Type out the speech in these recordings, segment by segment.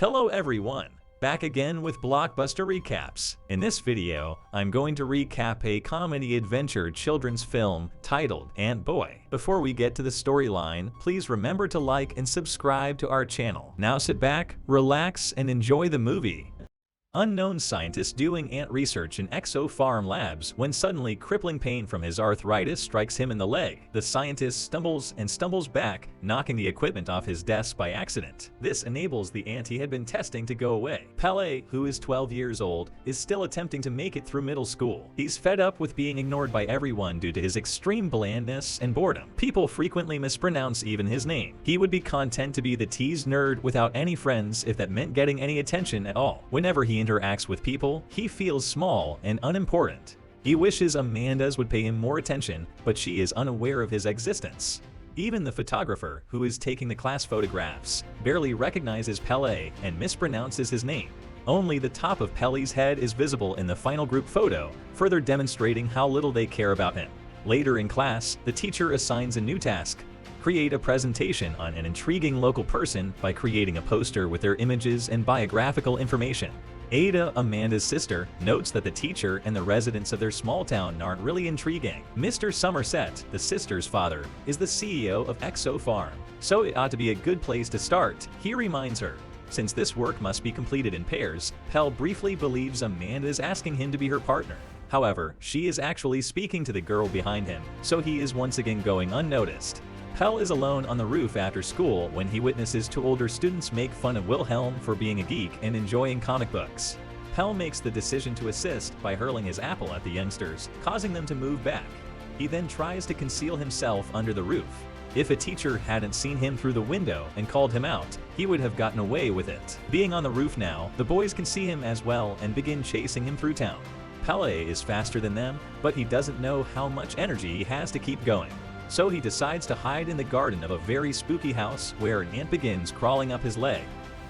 Hello everyone, back again with Blockbuster recaps. In this video, I'm going to recap a comedy adventure children's film titled Antboy. Before we get to the storyline, please remember to like and subscribe to our channel. Now sit back, relax, and enjoy the movie. Unknown scientist doing ant research in exo-farm labs when suddenly crippling pain from his arthritis strikes him in the leg. The scientist stumbles back, knocking the equipment off his desk by accident. This enables the ant he had been testing to go away. Pelle, who is 12 years old, is still attempting to make it through middle school. He's fed up with being ignored by everyone due to his extreme blandness and boredom. People frequently mispronounce even his name. He would be content to be the teased nerd without any friends if that meant getting any attention at all. Whenever he interacts with people, he feels small and unimportant. He wishes Amanda's would pay him more attention, but she is unaware of his existence. Even the photographer, who is taking the class photographs, barely recognizes Pelle and mispronounces his name. Only the top of Pelle's head is visible in the final group photo, further demonstrating how little they care about him. Later in class, the teacher assigns a new task: create a presentation on an intriguing local person by creating a poster with their images and biographical information. Ada, Amanda's sister, notes that the teacher and the residents of their small town aren't really intriguing. Mr. Somerset, the sister's father, is the CEO of Exo Farm, so it ought to be a good place to start, he reminds her. Since this work must be completed in pairs, Pelle briefly believes Amanda is asking him to be her partner. However, she is actually speaking to the girl behind him, so he is once again going unnoticed. Pelle is alone on the roof after school when he witnesses two older students make fun of Wilhelm for being a geek and enjoying comic books. Pelle makes the decision to assist by hurling his apple at the youngsters, causing them to move back. He then tries to conceal himself under the roof. If a teacher hadn't seen him through the window and called him out, he would have gotten away with it. Being on the roof now, the boys can see him as well and begin chasing him through town. Pelle is faster than them, but he doesn't know how much energy he has to keep going. So he decides to hide in the garden of a very spooky house where an ant begins crawling up his leg.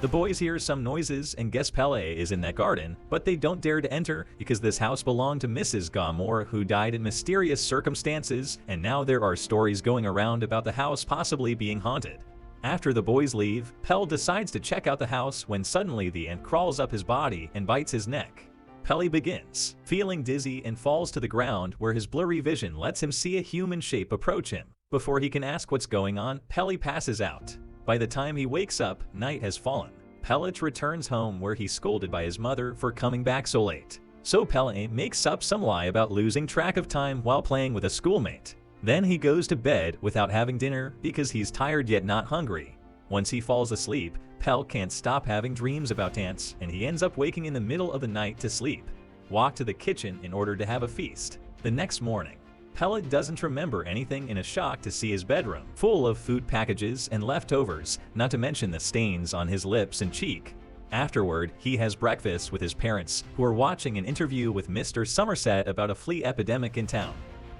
The boys hear some noises and guess Pelle is in that garden, but they don't dare to enter because this house belonged to Mrs. Gilmore, who died in mysterious circumstances, and now there are stories going around about the house possibly being haunted. After the boys leave, Pelle decides to check out the house when suddenly the ant crawls up his body and bites his neck. Pelle begins feeling dizzy and falls to the ground where his blurry vision lets him see a human shape approach him. Before he can ask what's going on, Pelle passes out. By the time he wakes up, night has fallen. Pelle returns home where he's scolded by his mother for coming back so late. So Pelle makes up some lie about losing track of time while playing with a schoolmate. Then he goes to bed without having dinner because he's tired yet not hungry. Once he falls asleep, Pelle can't stop having dreams about ants, and he ends up waking in the middle of the night to sleep. Walk to the kitchen in order to have a feast. The next morning, Pelle doesn't remember anything in a shock to see his bedroom full of food packages and leftovers, not to mention the stains on his lips and cheek. Afterward, he has breakfast with his parents, who are watching an interview with Mr. Somerset about a flea epidemic in town.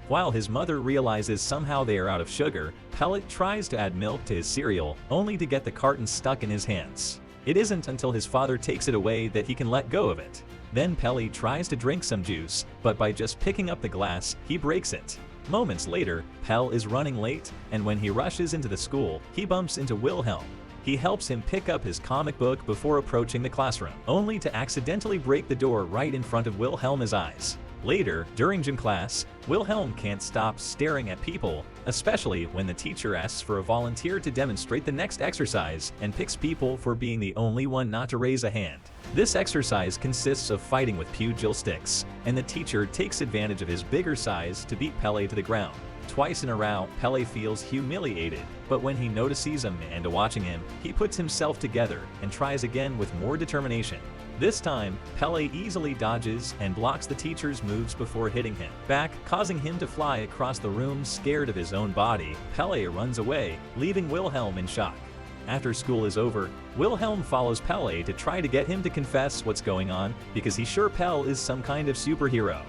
While his mother realizes somehow they are out of sugar, Pelle tries to add milk to his cereal, only to get the carton stuck in his hands. It isn't until his father takes it away that he can let go of it. Then Pelle tries to drink some juice, but by just picking up the glass, he breaks it. Moments later, Pelle is running late, and when he rushes into the school, he bumps into Wilhelm. He helps him pick up his comic book before approaching the classroom, only to accidentally break the door right in front of Wilhelm's eyes. Later, during gym class, Wilhelm can't stop staring at people, especially when the teacher asks for a volunteer to demonstrate the next exercise and picks people for being the only one not to raise a hand. This exercise consists of fighting with pugil sticks, and the teacher takes advantage of his bigger size to beat Pelle to the ground. Twice in a row, Pelle feels humiliated, but when he notices Amanda watching him, he puts himself together and tries again with more determination. This time, Pelle easily dodges and blocks the teacher's moves before hitting him back, causing him to fly across the room scared of his own body. Pelle runs away, leaving Wilhelm in shock. After school is over, Wilhelm follows Pelle to try to get him to confess what's going on because he's sure Pelle is some kind of superhero.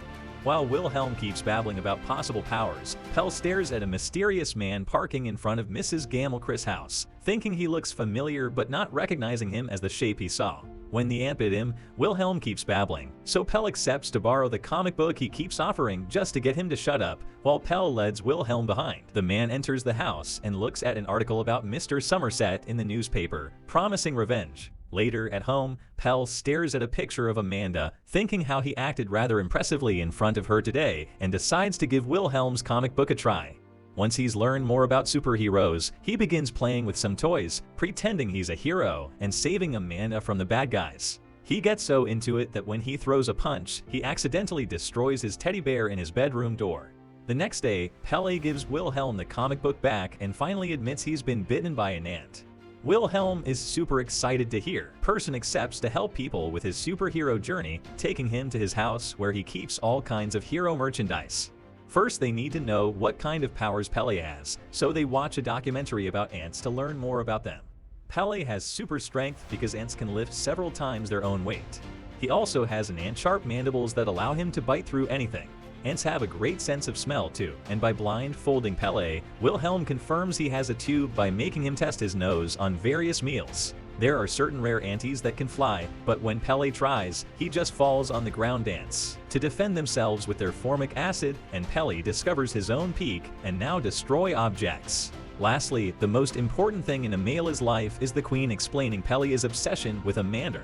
While Wilhelm keeps babbling about possible powers, Pelle stares at a mysterious man parking in front of Mrs. Gilmore's house, thinking he looks familiar but not recognizing him as the shape he saw. When the ant bit him, Wilhelm keeps babbling, so Pelle accepts to borrow the comic book he keeps offering just to get him to shut up, while Pelle leads Wilhelm behind. The man enters the house and looks at an article about Mr. Somerset in the newspaper, promising revenge. Later, at home, Pelle stares at a picture of Amanda, thinking how he acted rather impressively in front of her today, and decides to give Wilhelm's comic book a try. Once he's learned more about superheroes, he begins playing with some toys, pretending he's a hero, and saving Amanda from the bad guys. He gets so into it that when he throws a punch, he accidentally destroys his teddy bear in his bedroom door. The next day, Pelle gives Wilhelm the comic book back and finally admits he's been bitten by an ant. Wilhelm is super excited to hear. Person accepts to help people with his superhero journey, taking him to his house where he keeps all kinds of hero merchandise. First, they need to know what kind of powers Pelle has, so they watch a documentary about ants to learn more about them. Pelle has super strength because ants can lift several times their own weight. He also has an ant-sharp mandibles that allow him to bite through anything. Ants have a great sense of smell too, and by blindfolding Pelle, Wilhelm confirms he has a tube by making him test his nose on various meals. There are certain rare anties that can fly, but when Pelle tries, he just falls on the ground ants. To defend themselves with their formic acid, and Pelle discovers his own peak and now destroy objects. Lastly, the most important thing in Amelia's life is the Queen explaining Pelle's obsession with Amanda.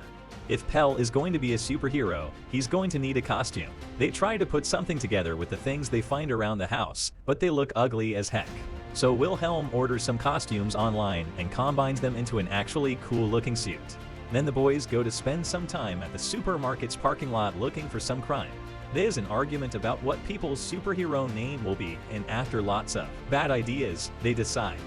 If Pelle is going to be a superhero, he's going to need a costume. They try to put something together with the things they find around the house, but they look ugly as heck. So Wilhelm orders some costumes online and combines them into an actually cool-looking suit. Then the boys go to spend some time at the supermarket's parking lot looking for some crime. There's an argument about what people's superhero name will be, and after lots of bad ideas, they decide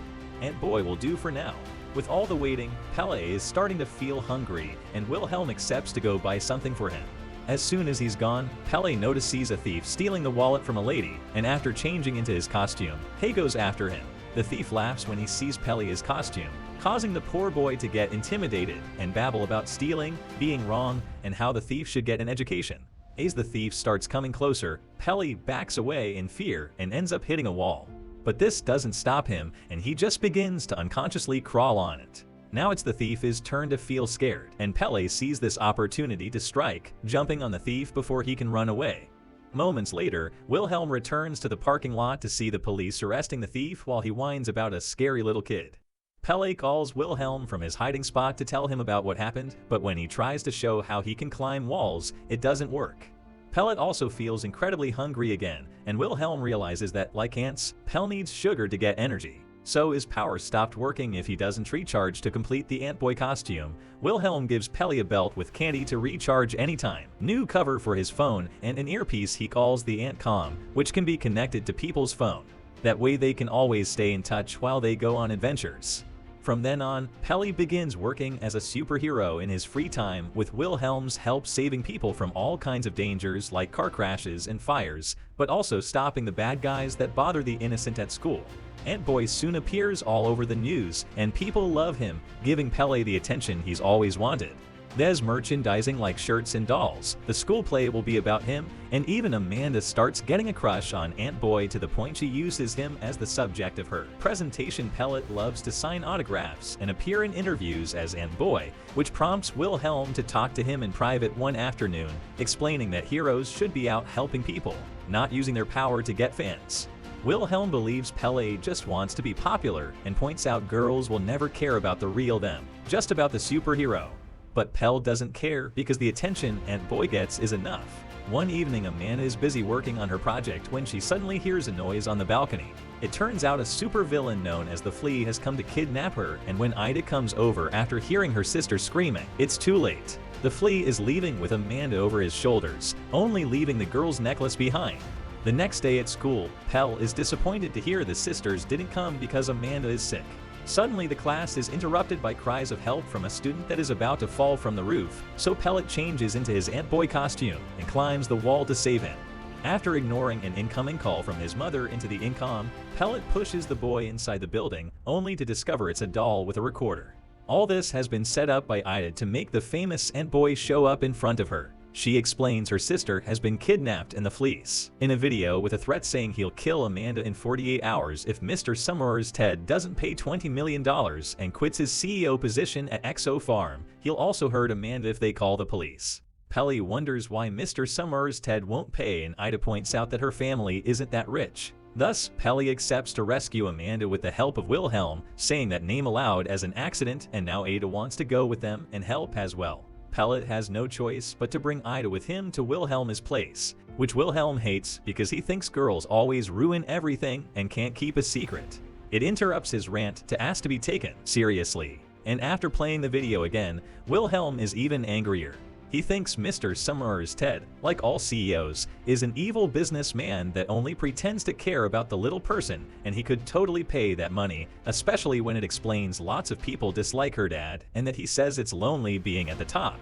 Antboy will do for now. With all the waiting, Pelle is starting to feel hungry, and Wilhelm accepts to go buy something for him. As soon as he's gone, Pelle notices a thief stealing the wallet from a lady, and after changing into his costume, he goes after him. The thief laughs when he sees Pelle's costume, causing the poor boy to get intimidated and babble about stealing, being wrong, and how the thief should get an education. As the thief starts coming closer, Pelle backs away in fear and ends up hitting a wall. But this doesn't stop him, and he just begins to unconsciously crawl on it. Now it's the thief's turn to feel scared, and Pelle sees this opportunity to strike, jumping on the thief before he can run away. Moments later, Wilhelm returns to the parking lot to see the police arresting the thief while he whines about a scary little kid. Pelle calls Wilhelm from his hiding spot to tell him about what happened, but when he tries to show how he can climb walls, it doesn't work. Pelle also feels incredibly hungry again, and Wilhelm realizes that, like ants, Pelle needs sugar to get energy. So his power stopped working if he doesn't recharge to complete the Antboy costume. Wilhelm gives Pelle a belt with candy to recharge anytime, new cover for his phone, and an earpiece he calls the Antcom, which can be connected to people's phone. That way they can always stay in touch while they go on adventures. From then on, Pelle begins working as a superhero in his free time, with Wilhelm's help saving people from all kinds of dangers like car crashes and fires, but also stopping the bad guys that bother the innocent at school. Antboy soon appears all over the news, and people love him, giving Pelle the attention he's always wanted. There's merchandising like shirts and dolls, the school play will be about him, and even Amanda starts getting a crush on Antboy to the point she uses him as the subject of her presentation. Pelle loves to sign autographs and appear in interviews as Antboy, which prompts Wilhelm to talk to him in private one afternoon, explaining that heroes should be out helping people, not using their power to get fans. Wilhelm believes Pelle just wants to be popular and points out girls will never care about the real them, just about the superhero. But Pelle doesn't care because the attention Antboy gets is enough. One evening, Amanda is busy working on her project when she suddenly hears a noise on the balcony. It turns out a supervillain known as the Flea has come to kidnap her, and when Ida comes over after hearing her sister screaming, it's too late. The Flea is leaving with Amanda over his shoulders, only leaving the girl's necklace behind. The next day at school, Pelle is disappointed to hear the sisters didn't come because Amanda is sick. Suddenly, the class is interrupted by cries of help from a student that is about to fall from the roof, so Pelle changes into his Antboy costume and climbs the wall to save him. After ignoring an incoming call from his mother into the intercom, Pelle pushes the boy inside the building, only to discover it's a doll with a recorder. All this has been set up by Ida to make the famous Antboy show up in front of her. She explains her sister has been kidnapped in the Fleece, in a video with a threat saying he'll kill Amanda in 48 hours if Mr. Summerer's Ted doesn't pay $20 million and quits his CEO position at XO Farm. He'll also hurt Amanda if they call the police. Pelle wonders why Mr. Summers' Ted won't pay, and Ida points out that her family isn't that rich. Thus, Pelle accepts to rescue Amanda with the help of Wilhelm, saying that name aloud as an accident, and now Ada wants to go with them and help as well. Pelle has no choice but to bring Ida with him to Wilhelm's place, which Wilhelm hates because he thinks girls always ruin everything and can't keep a secret. It interrupts his rant to ask to be taken seriously. And after playing the video again, Wilhelm is even angrier. He thinks Mr. Summers' Ted, like all CEOs, is an evil businessman that only pretends to care about the little person, and he could totally pay that money, especially when it explains lots of people dislike her dad and that he says it's lonely being at the top.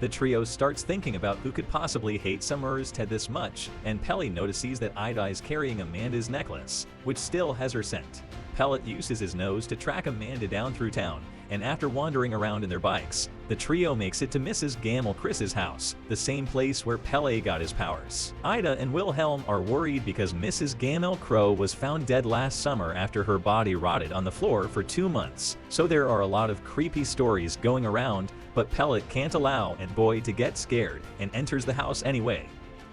The trio starts thinking about who could possibly hate Summers' Ted this much, and Pelle notices that Ida is carrying Amanda's necklace, which still has her scent. Pelle uses his nose to track Amanda down through town, and after wandering around in their bikes, the trio makes it to Mrs. Gammelchris's house, the same place where Pelle got his powers. Ida and Wilhelm are worried because Mrs. Gammelchris was found dead last summer after her body rotted on the floor for 2 months, so there are a lot of creepy stories going around, but Pelle can't allow Antboy to get scared and enters the house anyway.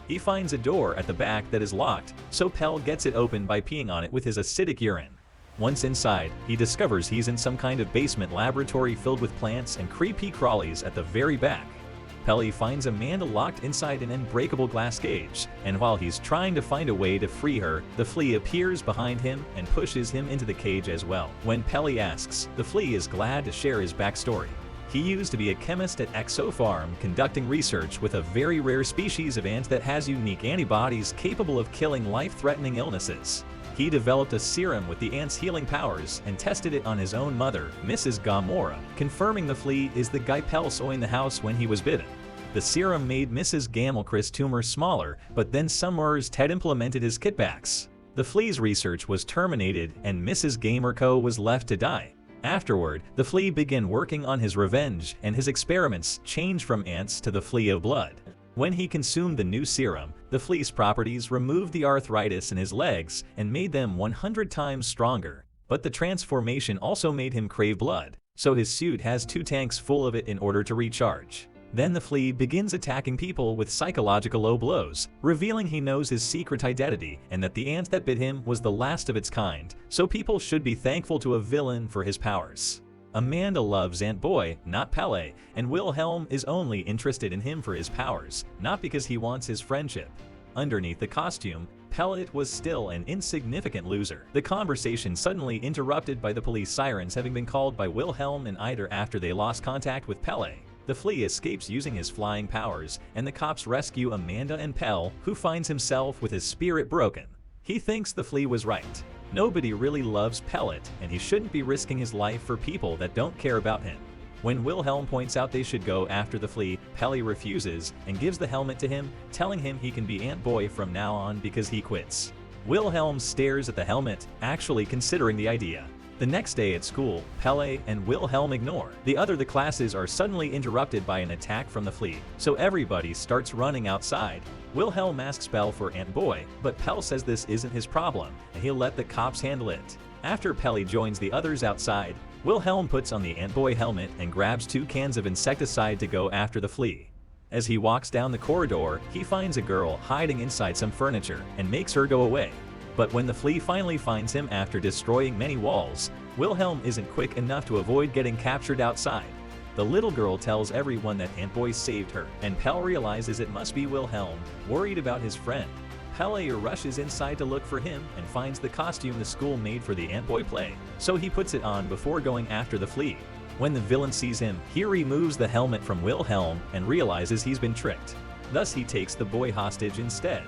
He finds a door at the back that is locked, so Pelle gets it open by peeing on it with his acidic urine. Once inside, he discovers he's in some kind of basement laboratory filled with plants and creepy crawlies at the very back. Pelle finds Amanda locked inside an unbreakable glass cage, and while he's trying to find a way to free her, the Flea appears behind him and pushes him into the cage as well. When Pelle asks, the Flea is glad to share his backstory. He used to be a chemist at Exofarm conducting research with a very rare species of ant that has unique antibodies capable of killing life-threatening illnesses. He developed a serum with the ant's healing powers and tested it on his own mother, Mrs. Gamora, confirming the Flea is the guy Pelle saw in the house when he was bitten. The serum made Mrs. Gammelchris' tumor smaller, but then Summers' Ted implemented his kitbacks. The Flea's research was terminated and Mrs. Gammelchris was left to die. Afterward, the Flea began working on his revenge, and his experiments changed from ants to the Flea of blood. When he consumed the new serum, the Flea's properties removed the arthritis in his legs and made them 100 times stronger. But the transformation also made him crave blood, so his suit has 2 tanks full of it in order to recharge. Then the Flea begins attacking people with psychological low blows, revealing he knows his secret identity and that the ant that bit him was the last of its kind, so people should be thankful to a villain for his powers. Amanda loves Antboy, not Pelle, and Wilhelm is only interested in him for his powers, not because he wants his friendship. Underneath the costume, Pelle was still an insignificant loser. The conversation suddenly interrupted by the police sirens having been called by Wilhelm and Ida after they lost contact with Pelle. The Flea escapes using his flying powers, and the cops rescue Amanda and Pelle, who finds himself with his spirit broken. He thinks the Flea was right. Nobody really loves Pelle, and he shouldn't be risking his life for people that don't care about him. When Wilhelm points out they should go after the Flea, Pelle refuses and gives the helmet to him, telling him he can be Antboy from now on because he quits. Wilhelm stares at the helmet, actually considering the idea. The next day at school, Pelle and Wilhelm ignore. The classes are suddenly interrupted by an attack from the Flea, so everybody starts running outside. Wilhelm asks Pelle for Antboy, but Pelle says this isn't his problem, and he'll let the cops handle it. After Pelle joins the others outside, Wilhelm puts on the Antboy helmet and grabs 2 cans of insecticide to go after the Flea. As he walks down the corridor, he finds a girl hiding inside some furniture and makes her go away. But when the Flea finally finds him after destroying many walls, Wilhelm isn't quick enough to avoid getting captured outside. The little girl tells everyone that Antboy saved her, and Pelle realizes it must be Wilhelm, worried about his friend. Pelle rushes inside to look for him and finds the costume the school made for the Antboy play, so he puts it on before going after the Flea. When the villain sees him, he removes the helmet from Wilhelm and realizes he's been tricked. Thus he takes the boy hostage instead.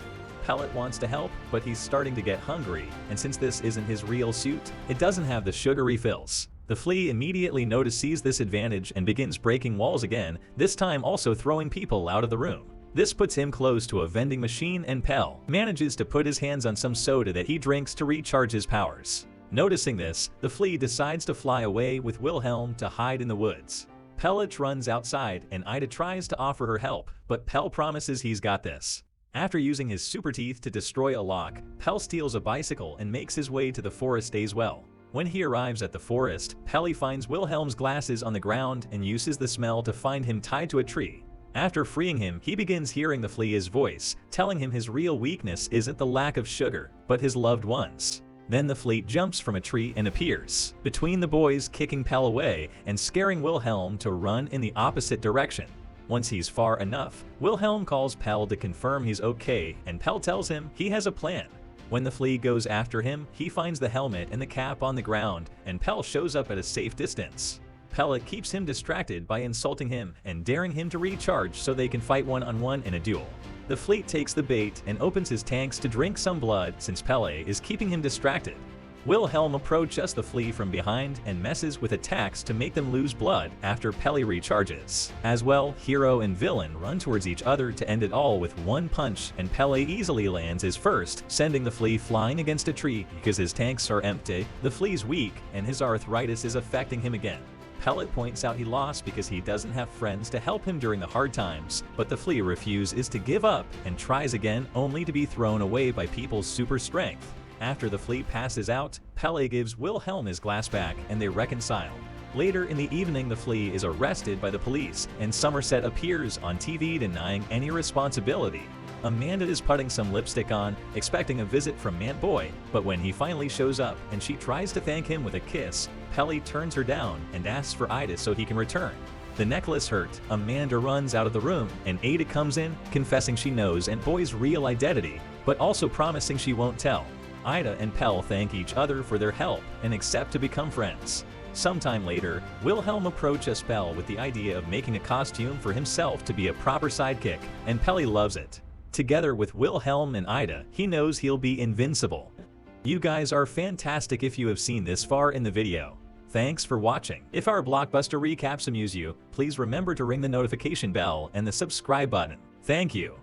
Pelle wants to help, but he's starting to get hungry, and since this isn't his real suit, it doesn't have the sugar refills. The Flea immediately notices this advantage and begins breaking walls again, this time also throwing people out of the room. This puts him close to a vending machine, and Pelle manages to put his hands on some soda that he drinks to recharge his powers. Noticing this, the Flea decides to fly away with Wilhelm to hide in the woods. Pelle runs outside and Ida tries to offer her help, but Pelle promises he's got this. After using his super teeth to destroy a lock, Pelle steals a bicycle and makes his way to the forest as well. When he arrives at the forest, Pelle finds Wilhelm's glasses on the ground and uses the smell to find him tied to a tree. After freeing him, he begins hearing the Flea's voice, telling him his real weakness isn't the lack of sugar, but his loved ones. Then the Flea jumps from a tree and appears between the boys, kicking Pelle away and scaring Wilhelm to run in the opposite direction. Once he's far enough, Wilhelm calls Pelle to confirm he's okay, and Pelle tells him he has a plan. When the Flea goes after him, he finds the helmet and the cap on the ground, and Pelle shows up at a safe distance. Pelle keeps him distracted by insulting him and daring him to recharge so they can fight one-on-one in a duel. The Flea takes the bait and opens his tanks to drink some blood since Pelle is keeping him distracted. Wilhelm approaches the Flea from behind and messes with attacks to make them lose blood after Pelle recharges. As well, hero and villain run towards each other to end it all with one punch, and Pelle easily lands his first, sending the Flea flying against a tree because his tanks are empty. The Flea's weak and his arthritis is affecting him again. Pelle points out he lost because he doesn't have friends to help him during the hard times, but the Flea refuses to give up and tries again, only to be thrown away by people's super strength. After the Flea passes out, Pelle gives Wilhelm his glass back and they reconcile. Later in the evening, the Flea is arrested by the police and Somerset appears on TV denying any responsibility. Amanda is putting some lipstick on, expecting a visit from Antboy, but when he finally shows up and she tries to thank him with a kiss, Pelle turns her down and asks for Ida so he can return. The necklace hurt, Amanda runs out of the room and Ada comes in, confessing she knows Antboy's real identity, but also promising she won't tell. Ida and Pelle thank each other for their help and accept to become friends. Sometime later, Wilhelm approaches Pelle with the idea of making a costume for himself to be a proper sidekick, and Pelle loves it. Together with Wilhelm and Ida, he knows he'll be invincible. You guys are fantastic if you have seen this far in the video. Thanks for watching. If our Blockbuster recaps amuse you, please remember to ring the notification bell and the subscribe button. Thank you.